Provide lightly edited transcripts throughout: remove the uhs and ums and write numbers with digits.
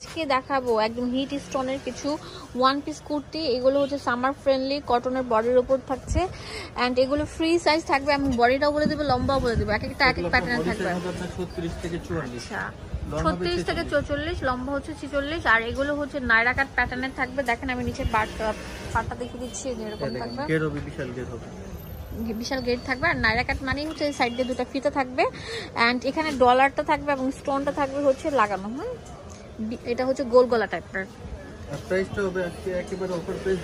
আজকে দেখাবো একদম হিট স্টোনের কিছু ওয়ান পিস কুর্তি। এগুলো হচ্ছে সামার ফ্রেন্ডলি, কটনের বডির উপর থাকছে এন্ড এগুলো ফ্রি সাইজ থাকবে। আমি বডিটাও বলে দেবো, লম্বাও বলে দেবো, এক একটা এক এক প্যাটার্ন থাকবে। 36 থেকে 44। আচ্ছা 36 থেকে 44, লম্বা হচ্ছে 46। আর এগুলো হচ্ছে নায়রা কাট প্যাটার্নের থাকবে। দেখেন আমি নিচে পাটটা দেখিয়ে দিচ্ছি, এরকম থাকবে, গেট হবে, বিশাল গেট হবে, বিশাল গেট থাকবে। আর নায়রা কাট মানে হচ্ছে সাইড দিয়ে দুটো ফিতা থাকবে এন্ড এখানে ডলারটা থাকবে এবং স্টোনটা থাকবে হচ্ছে লাগানো। এটা হচ্ছে গোল গলা টাইপের। প্রাইসটা হবে আজকে একেবারে অফার প্রাইস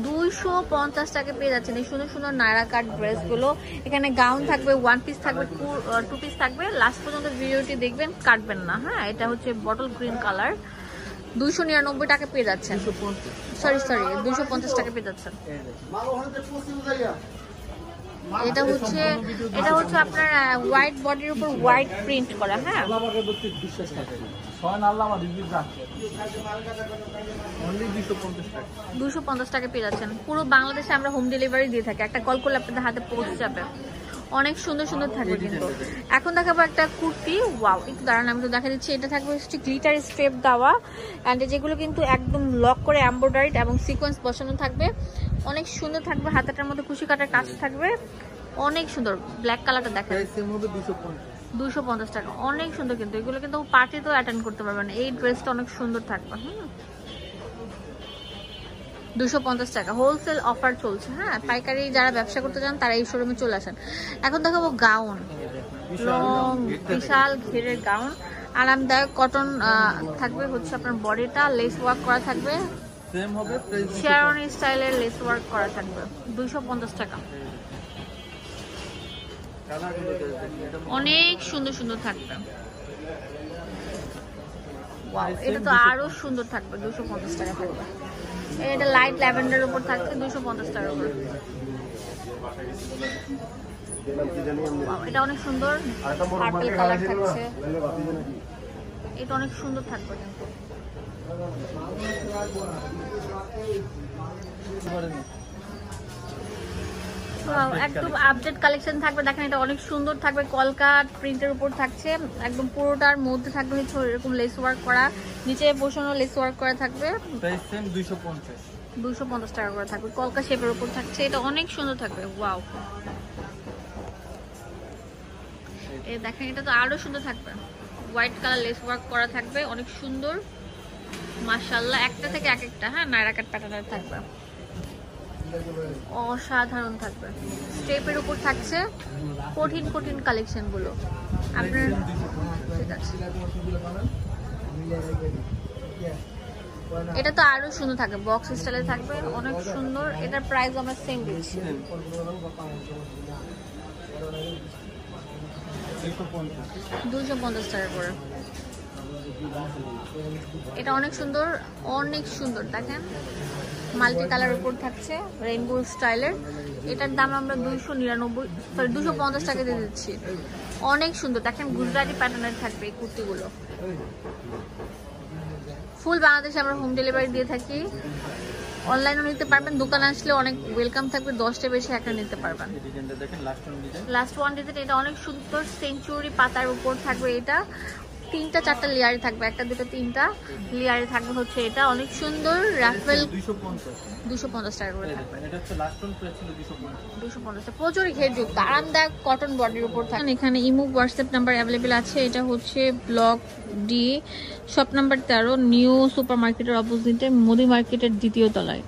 250 টাকা পেয়ে যাচ্ছেন এই সুন্দর সুন্দর নায়রা কাট ড্রেসগুলো। এখানে গাউন থাকবে, ওয়ান পিস থাকবে, টু পিস থাকবে। লাস্ট পর্যন্ত ভিডিওটি দেখবেন, কাটবেন না। হ্যাঁ, এটা হচ্ছে বটল গ্রিন কালার। 299 টাকা পেয়ে যাচ্ছেন, সরি 250 টাকা পেয়ে যাচ্ছেন। এটা হচ্ছে আপনার হোয়াইট বডির উপর হোয়াইট প্রিন্ট করা। হ্যাঁ, 250 টাকা পেয়ে যাচ্ছেন। পুরো বাংলাদেশে আমরা হোম ডেলিভারি দিয়ে থাকি। একটা কল করলে আপনাদের হাতে পৌঁছে যাবে। অনেক সুন্দর সুন্দর থাকবে। কিন্তু এখন দেখাবো একটা কুর্তি। ওয়াও, একটু দাঁড়ান, আমি তো দেখা দিচ্ছি। এটা থাকবে হচ্ছে গ্লিটার স্ট্রেপ দেওয়া অ্যান্ড যেগুলো কিন্তু একদম লক করে এমব্রয়ডারিড এবং সিকোয়েন্স বসানো থাকবে। অনেক সুন্দর থাকবে, হাতাটার মধ্যে কুশি কাটার কাজ থাকবে, অনেক সুন্দর। ব্ল্যাক কালারটা দেখেন, 250 টাকা, অনেক সুন্দর। কিন্তু এগুলো কিন্তু পার্টিতেও অ্যাটেন্ড করতে পারবেন। এই ড্রেসটা অনেক সুন্দর থাকবে। 250 টাকা হোলসেল অফার চলছে। হ্যাঁ, পাইকারি যারা ব্যবসা করতে চান তারা এই শোরুমে চলে আসেন। এখন দেখাবো গাউন, লং বিশাল ঘেরের গাউন, আরামদায়ক কটন থাকবে। হচ্ছে আপনার বডিটা লেস ওয়ার্ক করা থাকবে, শেরওয়ানি স্টাইলের লেস ওয়ার্ক করা থাকবে। 250 টাকা, অনেক সুন্দর সুন্দর থাকবে। এটা তো আরো সুন্দর থাকবে, 250 টাকা থাকবে। এটা লাইট ল্যাভেন্ডার উপর থাকছে, 250 টাকার উপর। এটা অনেক সুন্দর, পার্পল কালার থাকছে। এটা অনেক সুন্দর থাকবে কিন্তু। একদম আপডেট কালেকশন থাকবে। দেখেন, এটা অনেক সুন্দর থাকবে, কলকাট প্রিন্টের উপর থাকছে। একদম পুরোটার মধ্যে থাকবে হচ্ছে এরকম লেস ওয়ার্ক করা, নিচে বসানো লেস ওয়ার্ক করা থাকবে। 250 টাকা করে থাকবে, কলকা শেপের উপর থাকছে। এটা অনেক সুন্দর থাকবে। ওয়াও, এই দেখেন, এটা তো আরো সুন্দর থাকবে। হোয়াইট কালার লেস ওয়ার্ক করা থাকবে, অনেক সুন্দর মাশাআল্লাহ। একটা থেকে এক একটা নায়রা কাট প্যাটার্নের থাকবে, অসাধারণ থাকবে। স্টেপের উপর থাকছে, কঠিন কঠিন কালেকশন গুলো আপনার। ঠিক আছে, এটা তো আরো সুন্দর থাকবে, বক্স স্টাইলে থাকবে, অনেক সুন্দর। এটার প্রাইস আমরা সেম দিচ্ছি, 250 টাকা করে। এটা অনেক সুন্দর, অনেক সুন্দর। দেখেন, মাল্টি কালার উপর থাকছে, রেইনবো স্টাইলের। এটার দাম আমরা 250 টাকা দিয়ে দিচ্ছি। অনেক সুন্দর। দেখেন, গুজরাটি প্যাটার্নের থাকবে এই কুর্তিগুলো। ফুল বাংলাদেশে আমরা হোম ডেলিভারি দিয়ে থাকি। অনলাইনেও নিতে পারবেন, দোকানে আসলে অনেক ওয়েলকাম থাকবে। 10টা বেশি একটা নিতে পারবেন। লাস্ট ওয়ান ডিজাইন, এটা অনেক সুন্দর, সেঞ্চুরি পাতার উপর থাকবে। এটা 3টা 4টা লেয়ারে থাকবে, 1টা 2টা 3টা লেয়ারে থাকবে হচ্ছে। এটা অনেক সুন্দর, রাফেল 250 টাকা করে থাকবে। 250 প্রচুর ঘেরযুক্ত আরামদায়ক কটন বডির উপর থাকবে। এখানে ইমো হোয়াটসঅ্যাপ নাম্বার অ্যাভেলেবেল আছে। এটা হচ্ছে block D, shop number 13, new super মার্কেটের অপোজিটে, মোদি মার্কেটের 2য় তলায়।